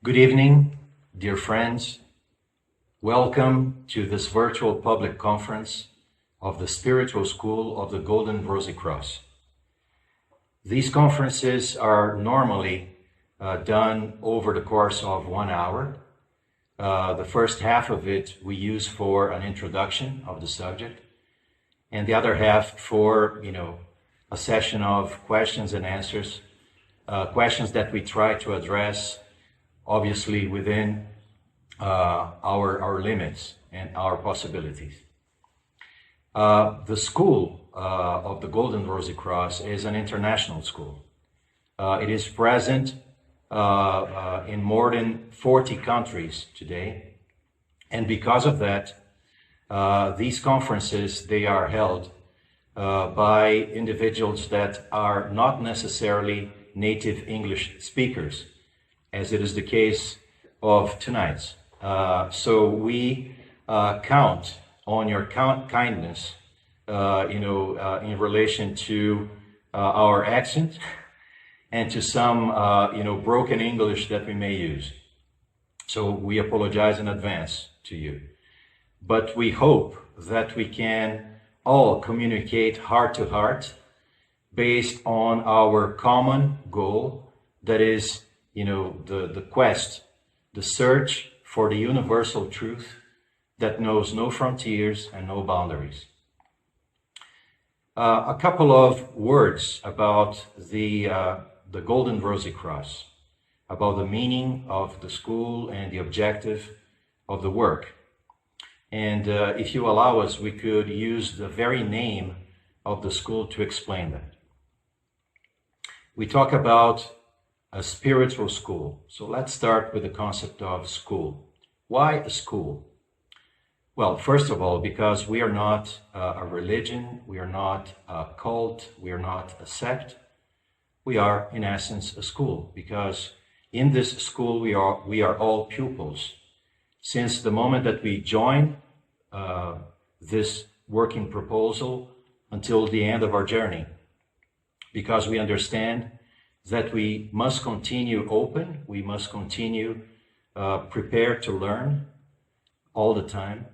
Good evening, dear friends. Welcome to this virtual public conference of the Spiritual School of the Golden Rosy Cross. These conferences are normally done over the course of 1 hour. The first half of it we use for an introduction of the subject, and the other half for, a session of questions and answers, questions that we try to address obviously within our limits and our possibilities. The school of the Golden Rosy Cross is an international school. It is present in more than 40 countries today, and because of that, these conferences, they are held by individuals that are not necessarily native English speakers, as it is the case of tonight's. So we count on your kindness, in relation to our accent and to some, broken English that we may use. So we apologize in advance to you. But we hope that we can all communicate heart to heart based on our common goal, that is, the quest, the search for the universal truth that knows no frontiers and no boundaries. A couple of words about the Golden Rosy Cross, about the meaning of the school and the objective of the work. And if you allow us, we could use the very name of the school to explain that. We talk about a spiritual school. So let's start with the concept of school. Why a school? Well, first of all, because we are not a religion, we are not a cult, we are not a sect. We are, in essence, a school, because in this school we are all pupils. Since the moment that we join this working proposal until the end of our journey, because we understand that we must continue open, we must continue prepared to learn all the time,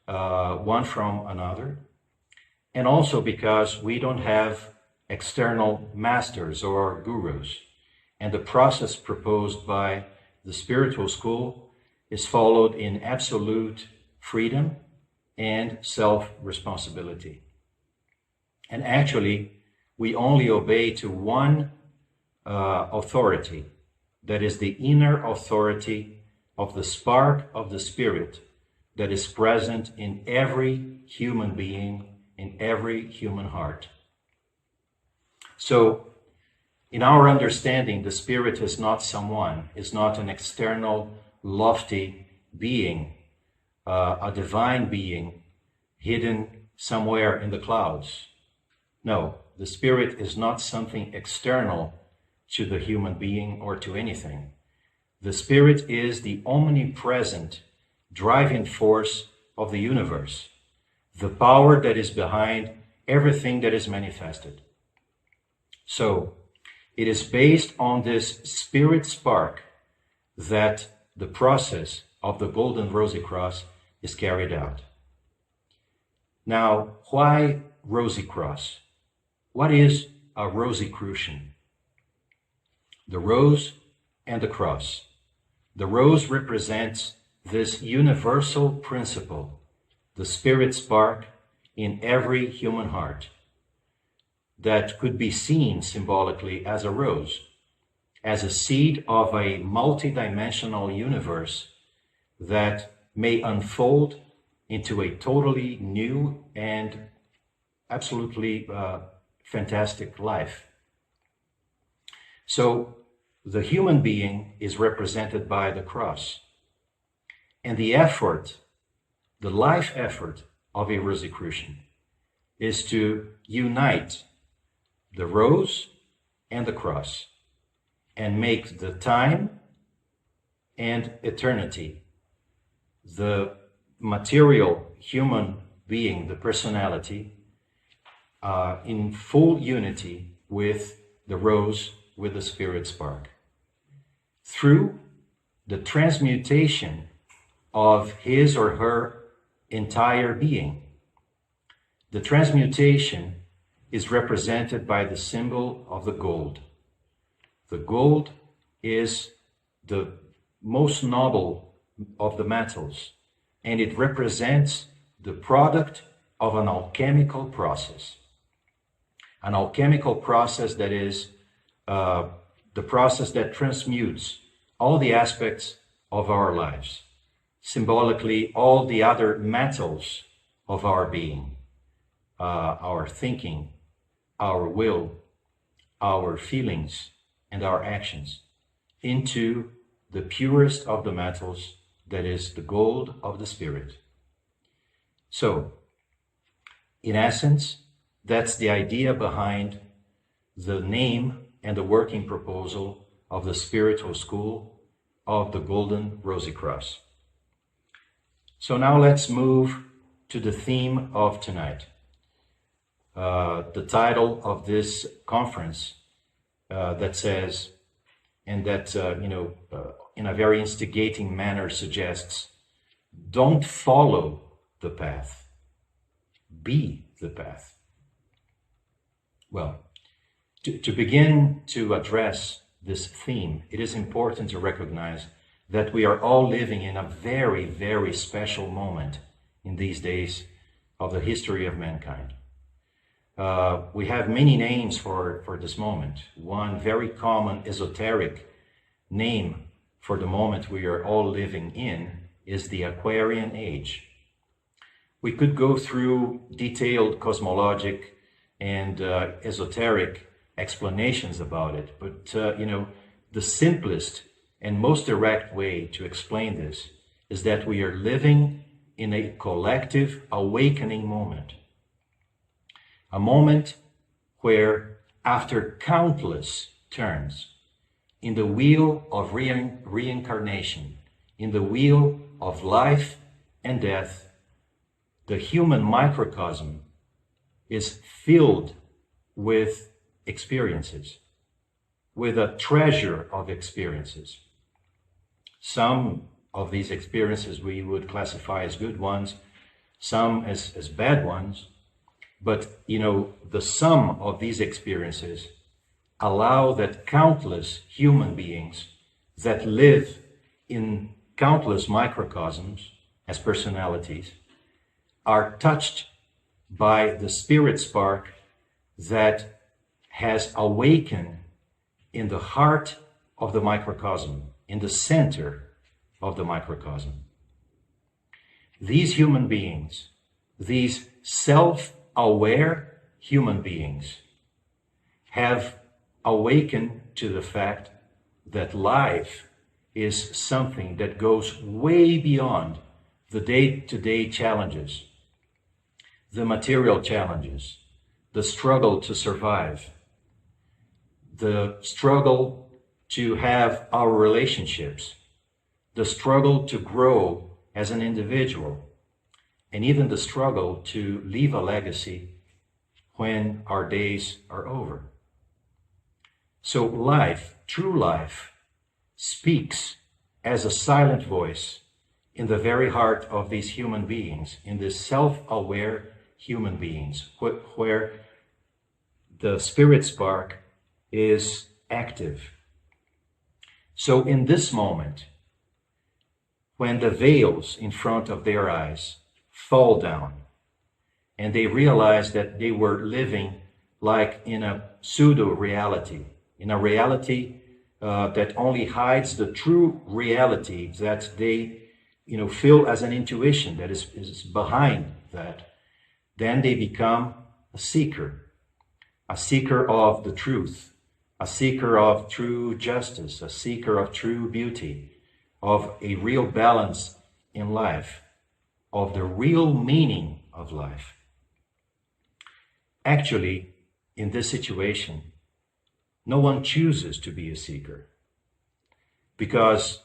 one from another, and also because we don't have external masters or gurus, and the process proposed by the spiritual school is followed in absolute freedom and self-responsibility. And actually, we only obey to one authority, that is the inner authority of the spark of the spirit that is present in every human being, in every human heart. So, in our understanding, the spirit is not someone, is not an external, lofty being, a divine being hidden somewhere in the clouds. No, the spirit is not something external to the human being or to anything. The spirit is the omnipresent driving force of the universe, the power that is behind everything that is manifested. So, it is based on this spirit spark that the process of the Golden Rosy Cross is carried out. Now, why Rosy Cross? What is a Rosicrucian? The rose and the cross. The rose represents this universal principle, the spirit spark in every human heart, that could be seen symbolically as a rose, as a seed of a multidimensional universe that may unfold into a totally new and absolutely fantastic life. So the human being is represented by the cross. And the effort, the life effort of a Rosicrucian is to unite the rose and the cross and make the time and eternity, the material human being, the personality, in full unity with the rose, with the spirit spark. Through the transmutation of his or her entire being. The transmutation is represented by the symbol of the gold. The gold is the most noble of the metals, and it represents the product of an alchemical process. An alchemical process that is the process that transmutes all the aspects of our lives, symbolically all the other metals of our being, our thinking, our will, our feelings, and our actions, into the purest of the metals, that is the gold of the Spirit. So, in essence, that's the idea behind the name and the working proposal of the spiritual school of the Golden Rosy Cross. So now let's move to the theme of tonight. The title of this conference that says, and that, in a very instigating manner suggests, don't follow the path, be the path. Well, to begin to address this theme, it is important to recognize that we are all living in a very, very special moment in these days of the history of mankind. We have many names for this moment. One very common esoteric name for the moment we are all living in is the Aquarian Age. We could go through detailed cosmologic and esoteric explanations about it, but the simplest and most direct way to explain this is that we are living in a collective awakening moment. A moment where, after countless turns in the wheel of reincarnation, in the wheel of life and death, the human microcosm is filled with experiences, with a treasure of experiences. Some of these experiences we would classify as good ones, some as bad ones, but the sum of these experiences allow that countless human beings that live in countless microcosms as personalities are touched by the spirit spark that has awakened in the heart of the microcosm, in the center of the microcosm. These human beings, these self-aware human beings, have awakened to the fact that life is something that goes way beyond the day-to-day challenges, the material challenges, the struggle to survive, the struggle to have our relationships, the struggle to grow as an individual, and even the struggle to leave a legacy when our days are over. So life, true life, speaks as a silent voice in the very heart of these human beings, in this self-aware human beings, where the spirit spark is active. So in this moment, when the veils in front of their eyes fall down and they realize that they were living like in a pseudo-reality, in a reality that only hides the true reality that they feel as an intuition that is behind that, then they become a seeker of the truth, a seeker of true justice, a seeker of true beauty, of a real balance in life, of the real meaning of life. Actually, in this situation, no one chooses to be a seeker, because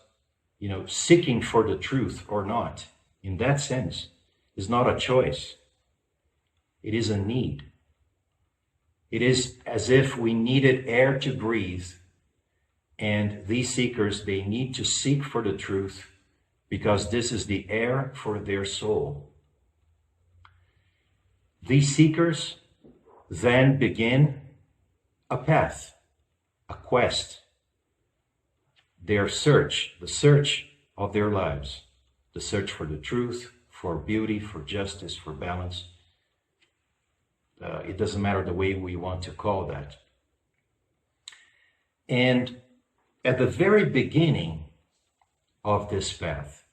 seeking for the truth or not, in that sense, is not a choice. It is a need. It is as if we needed air to breathe And these seekers, they need to seek for the truth because this is the air for their soul. These seekers then begin a path, a quest, their search, the search of their lives, the search for the truth, for beauty, for justice, for balance. It doesn't matter the way we want to call that. And at the very beginning of this path,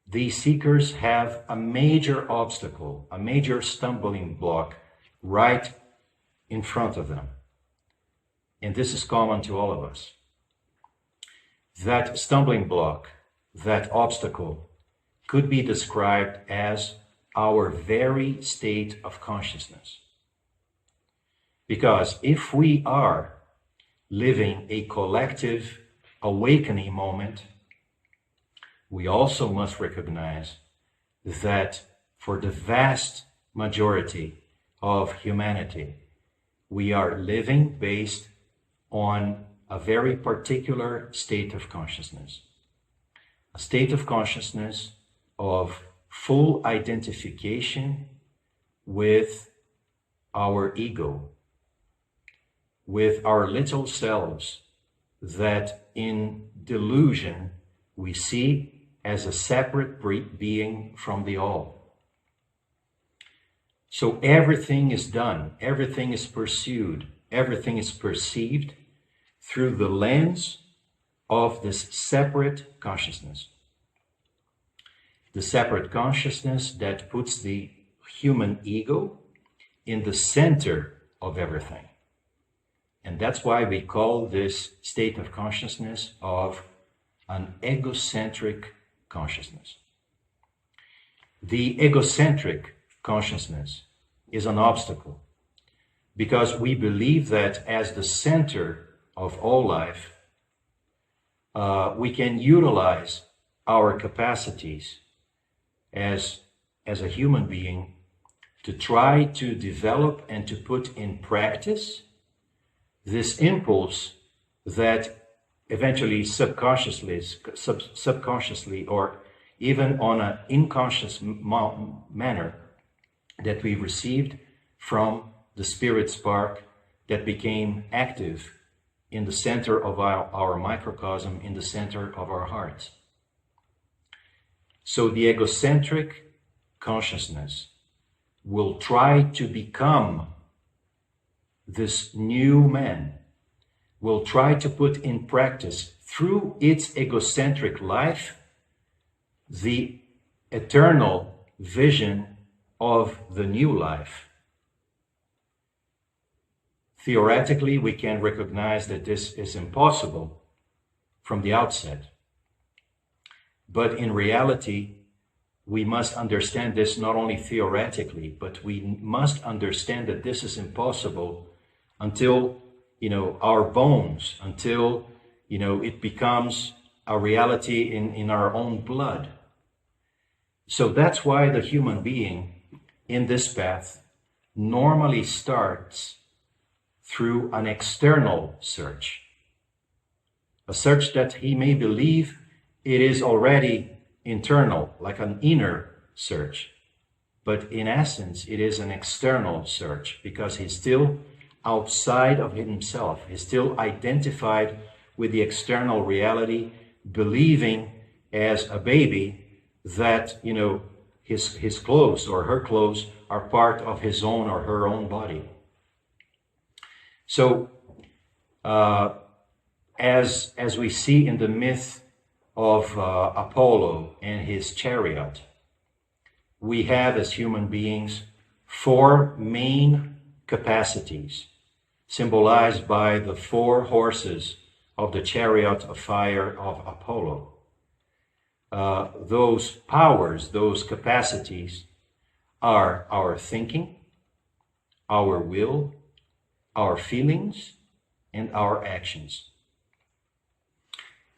these seekers have a major obstacle, a major stumbling block right in front of them. And this is common to all of us. That stumbling block, that obstacle, could be described as our very state of consciousness. Because if we are living a collective awakening moment, we also must recognize that for the vast majority of humanity, we are living based on a very particular state of consciousness. A state of consciousness of full identification with our ego, with our little selves that in delusion we see as a separate being from the all. So everything is done, everything is pursued, everything is perceived through the lens of this separate consciousness. The separate consciousness that puts the human ego in the center of everything. And that's why we call this state of consciousness of an egocentric consciousness. The egocentric consciousness is an obstacle because we believe that as the center of all life, we can utilize our capacities as a human being to try to develop and to put in practice this impulse that eventually subconsciously or even on an unconscious manner that we received from the spirit spark that became active in the center of our microcosm, in the center of our hearts. So the egocentric consciousness will try to become this new man, will try to put in practice through its egocentric life the eternal vision of the new life. Theoretically, we can recognize that this is impossible from the outset. But in reality, we must understand this not only theoretically, but we must understand that this is impossible until, our bones, until, it becomes a reality in our own blood. So that's why the human being in this path normally starts through an external search. A search that he may believe it is already internal, like an inner search. But in essence, it is an external search because he's still outside of himself. He's still identified with the external reality, believing as a baby that, his clothes or her clothes are part of his own or her own body. So, as we see in the myth of Apollo and his chariot, we have as human beings 4 main capacities symbolized by the 4 horses of the chariot of fire of Apollo. Those powers, those capacities are our thinking, our will, our feelings, and our actions.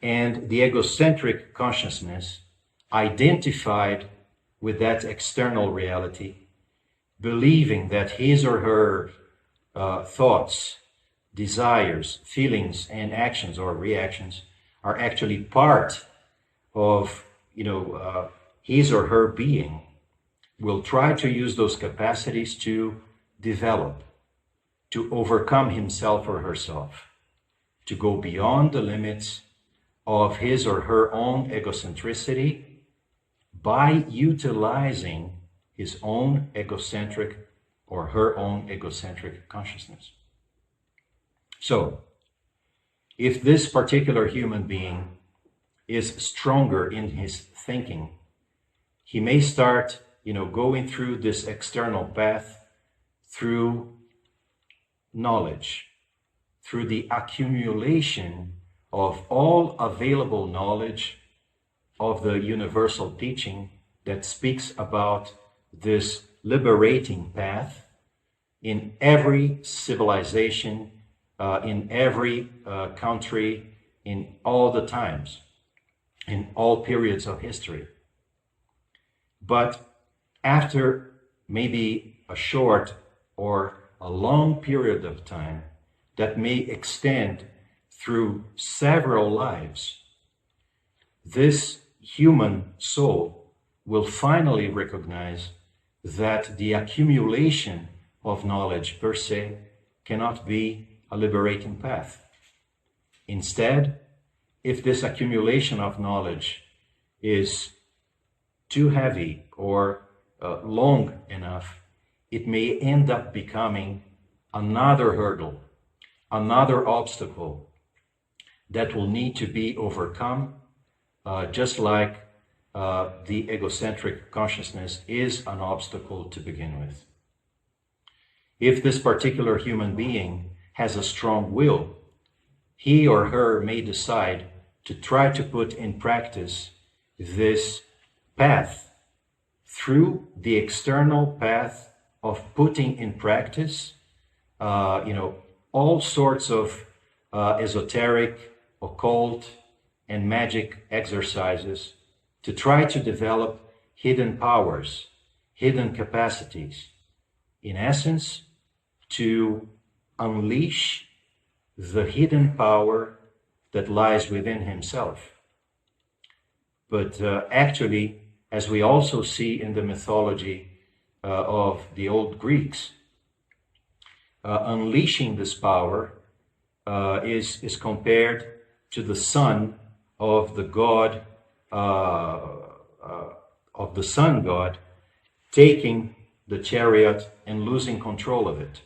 And the egocentric consciousness identified with that external reality, believing that his or her thoughts, desires, feelings, and actions or reactions are actually part of, his or her being, will try to use those capacities to develop, to overcome himself or herself, to go beyond the limits of his or her own egocentricity by utilizing his own egocentric or her own egocentric consciousness. So, if this particular human being is stronger in his thinking, he may start, going through this external path through knowledge, through the accumulation of all available knowledge of the universal teaching that speaks about this liberating path in every civilization, in every country, in all the times, in all periods of history. But after maybe a short or a long period of time that may extend through several lives, this human soul will finally recognize that the accumulation of knowledge per se cannot be a liberating path. Instead, if this accumulation of knowledge is too heavy or long enough, it may end up becoming another hurdle, another obstacle that will need to be overcome, just like the egocentric consciousness is an obstacle to begin with. If this particular human being has a strong will, he or her may decide to try to put in practice this path through the external path of putting in practice, all sorts of esoteric, occult, and magic exercises to try to develop hidden powers, hidden capacities. In essence, to unleash the hidden power that lies within himself. But actually, as we also see in the mythology of the old Greeks, unleashing this power is compared to the son of the god, of the sun god, taking the chariot and losing control of it.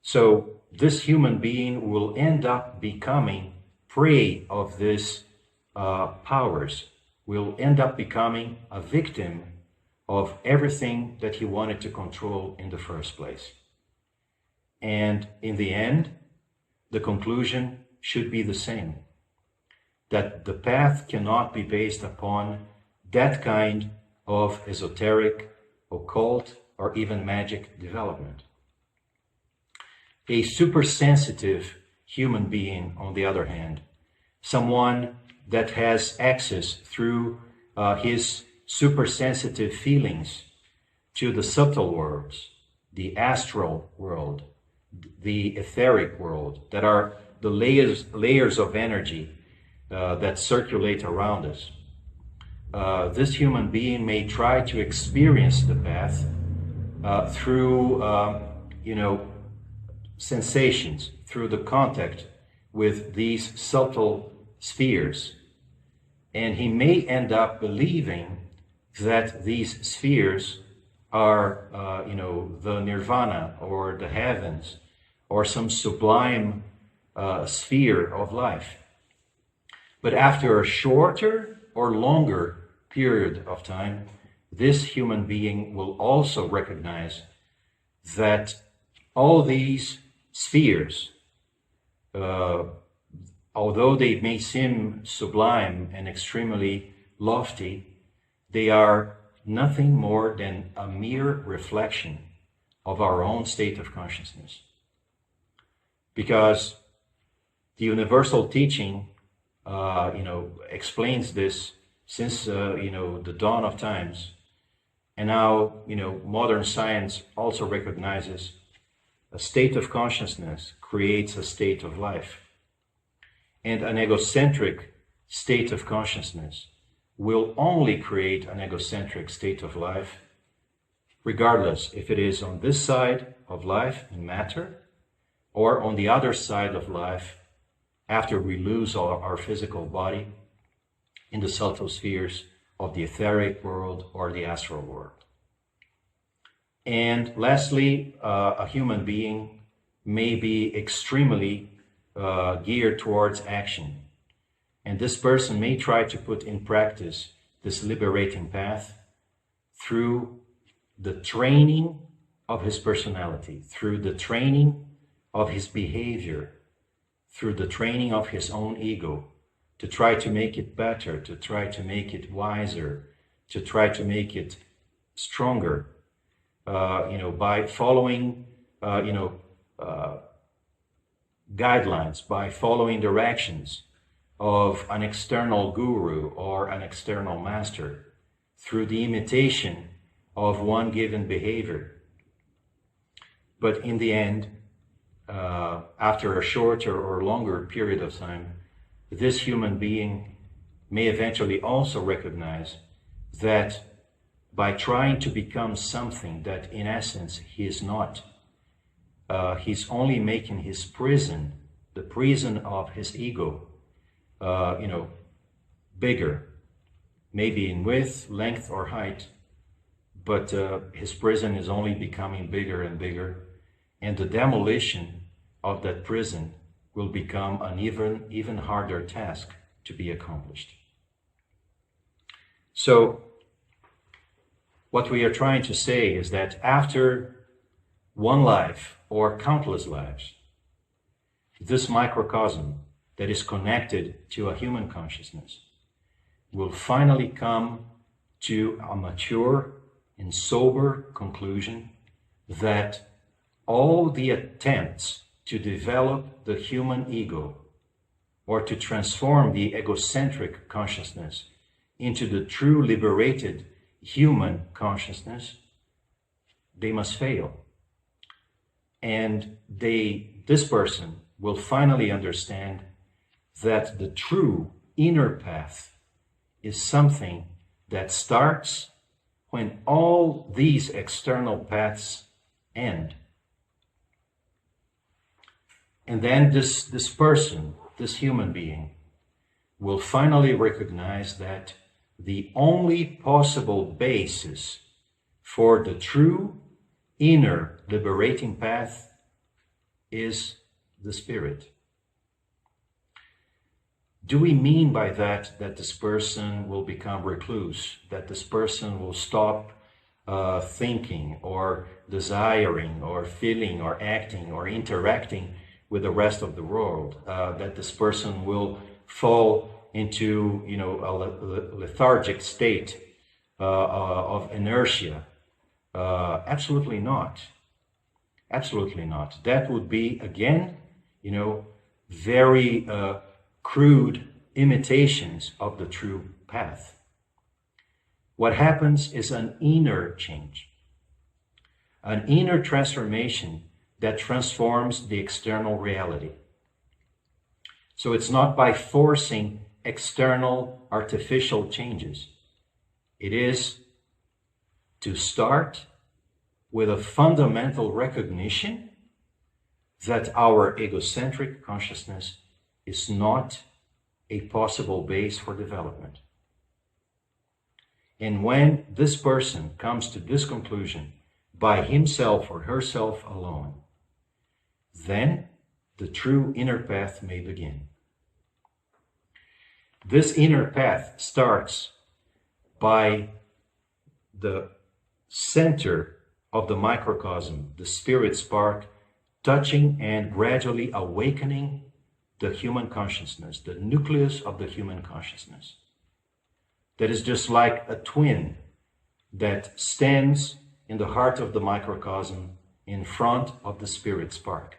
So this human being will end up becoming prey of these powers, will end up becoming a victim of everything that he wanted to control in the first place. And in the end, the conclusion should be the same, that the path cannot be based upon that kind of esoteric, occult, or even magic development. A supersensitive human being, on the other hand, someone that has access through his supersensitive feelings to the subtle worlds, the astral world, the etheric world, that are the layers of energy that circulate around us. This human being may try to experience the path through, sensations, through the contact with these subtle spheres. And he may end up believing that these spheres are, the nirvana or the heavens or some sublime sphere of life. But after a shorter or longer period of time, this human being will also recognize that all these spheres, although they may seem sublime and extremely lofty, they are nothing more than a mere reflection of our own state of consciousness. Because the universal teaching, explains this since, the dawn of times. And now, modern science also recognizes A state of consciousness creates a state of life. And an egocentric state of consciousness will only create an egocentric state of life, regardless if it is on this side of life and matter, or on the other side of life after we lose our physical body in the subtle spheres of the etheric world or the astral world. And lastly, a human being may be extremely geared towards action. And this person may try to put in practice this liberating path through the training of his personality, through the training of his behavior, through the training of his own ego, to try to make it better, to try to make it wiser, to try to make it stronger, by following, guidelines, by following directions of an external guru or an external master, through the imitation of one given behavior. But in the end, after a shorter or longer period of time, this human being may eventually also recognize that by trying to become something that in essence he is not, he's only making his prison, the prison of his ego, bigger, maybe in width, length, or height, but his prison is only becoming bigger and bigger, and the demolition of that prison will become an even harder task to be accomplished. So, what we are trying to say is that after one life or countless lives, this microcosm that is connected to a human consciousness will finally come to a mature and sober conclusion that all the attempts to develop the human ego or to transform the egocentric consciousness into the true liberated human consciousness, they must fail. And this person will finally understand that the true inner path is something that starts when all these external paths end. And then this person, this human being, will finally recognize that the only possible basis for the true inner liberating path is the spirit. Do we mean by that this person will become recluse, that this person will stop thinking or desiring or feeling or acting or interacting with the rest of the world, that this person will fall into a lethargic state of inertia? Absolutely not. Absolutely not. That would be, again, very crude imitations of the true path. What happens is an inner change, an inner transformation that transforms the external reality. So it's not by forcing external artificial changes. It is to start with a fundamental recognition that our egocentric consciousness is not a possible base for development. And when this person comes to this conclusion by himself or herself alone, then the true inner path may begin. This inner path starts by the center of the microcosm, the spirit spark, touching and gradually awakening the human consciousness, the nucleus of the human consciousness. That is just like a twin that stands in the heart of the microcosm in front of the spirit spark.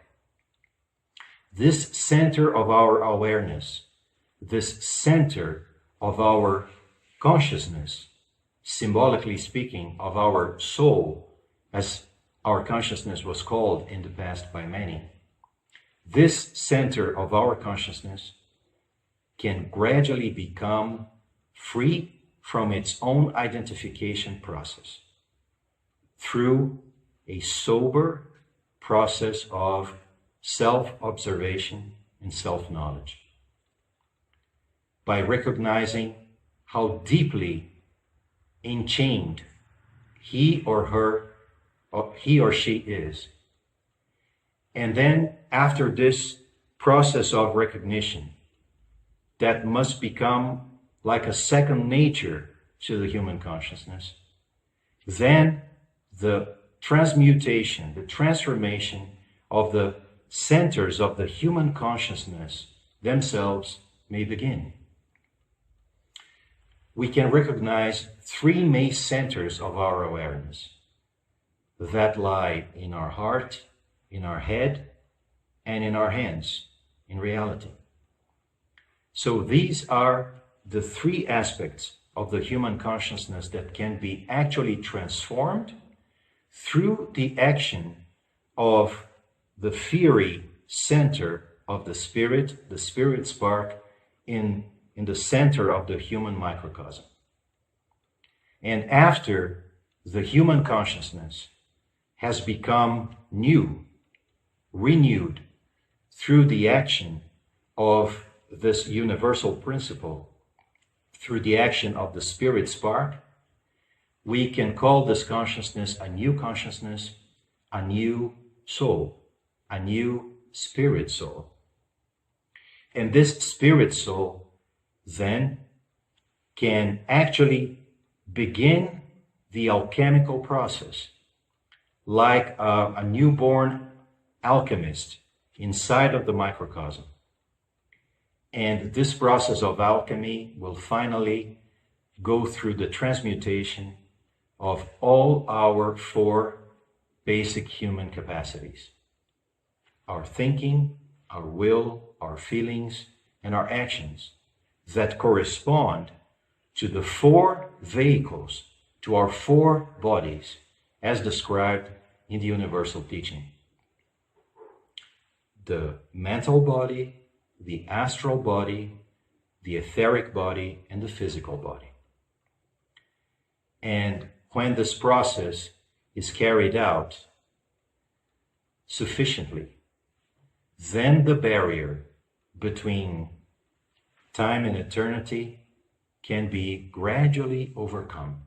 This center of our awareness, this center of our consciousness, symbolically speaking, of our soul, as our consciousness was called in the past by many, this center of our consciousness can gradually become free from its own identification process through a sober process of self-observation and self-knowledge. By recognizing how deeply enchained he or she is. And then after this process of recognition, that must become like a second nature to the human consciousness, then the transmutation, the transformation of the centers of the human consciousness themselves may begin. We can recognize three main centers of our awareness that lie in our heart, in our head, and in our hands, in reality. So these are the three aspects of the human consciousness that can be actually transformed through the action of the fiery center of the spirit spark in the center of the human microcosm. And after the human consciousness has become new, renewed through the action of this universal principle, through the action of the spirit spark, we can call this consciousness a new consciousness, a new soul, a new spirit soul. And this spirit soul then can actually begin the alchemical process, like a newborn alchemist inside of the microcosm. And this process of alchemy will finally go through the transmutation of all our four basic human capacities: our thinking, our will, our feelings, and our actions that correspond to the four vehicles, to our four bodies, as described in the universal teaching. The mental body, the astral body, the etheric body, and the physical body. And when this process is carried out sufficiently, then the barrier between time and eternity can be gradually overcome.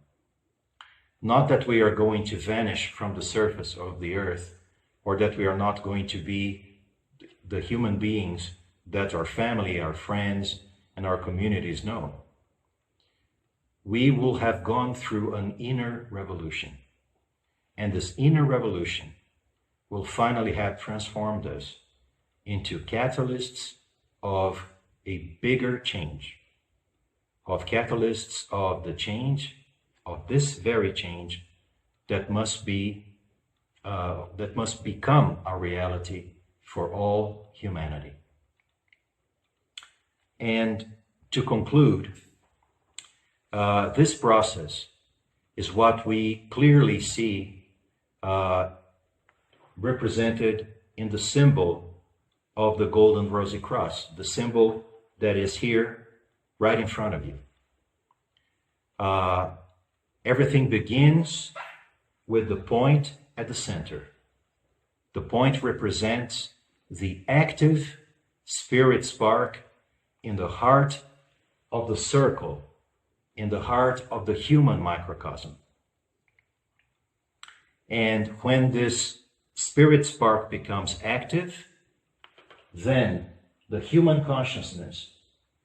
Not that we are going to vanish from the surface of the earth, or that we are not going to be the human beings that our family, our friends, and our communities know. We will have gone through an inner revolution. And this inner revolution will finally have transformed us into catalysts of a bigger change, of catalysts of the change, of this very change that must become a reality for all humanity. And to conclude, this process is what we clearly see represented in the symbol of the Golden Rosy Cross, the symbol that is here right in front of you. Everything begins with the point at the center. The point represents the active spirit spark in the heart of the circle, in the heart of the human microcosm. And when this spirit spark becomes active, then the human consciousness,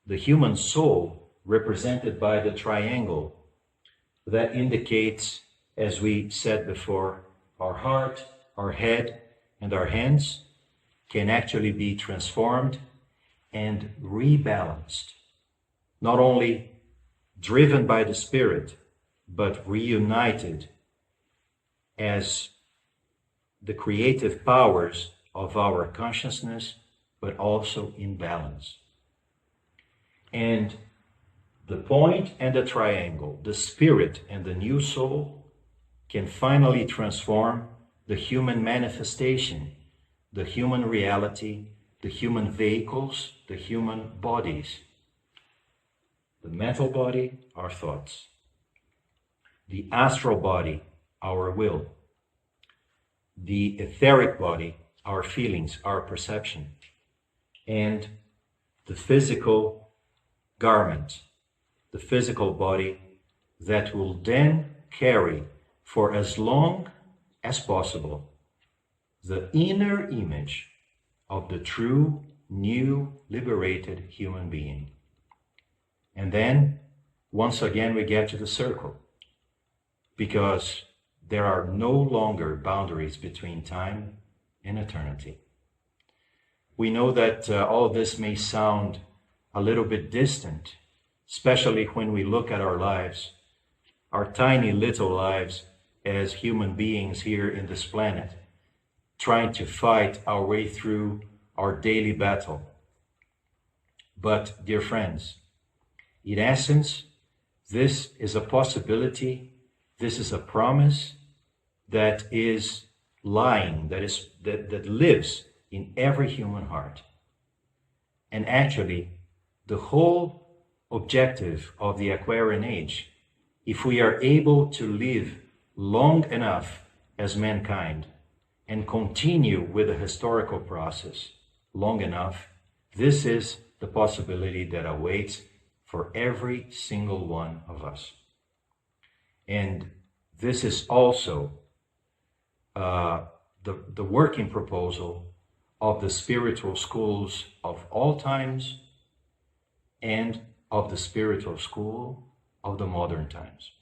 the human soul, represented by the triangle that indicates, as we said before, our heart, our head, and our hands, can actually be transformed and rebalanced, not only driven by the spirit, but reunited as the creative powers of our consciousness, but also in balance. And the point and the triangle, the spirit and the new soul, can finally transform the human manifestation, the human reality, the human vehicles, the human bodies. The mental body, our thoughts. The astral body, our will. The etheric body, our feelings, our perception. And the physical garment, the physical body that will then carry for as long as possible the inner image of the true, new, liberated human being. And then, once again, we get to the circle, because there are no longer boundaries between time and eternity. We know that all of this may sound a little bit distant, especially when we look at our lives, our tiny little lives as human beings here in this planet, trying to fight our way through our daily battle. But, dear friends, in essence, this is a possibility, this is a promise that is lying, that lives in every human heart. And actually, the whole objective of the Aquarian Age, if we are able to live long enough as mankind and continue with the historical process long enough, this is the possibility that awaits for every single one of us. And this is also the working proposal of the spiritual schools of all times and of the spiritual school of the modern times.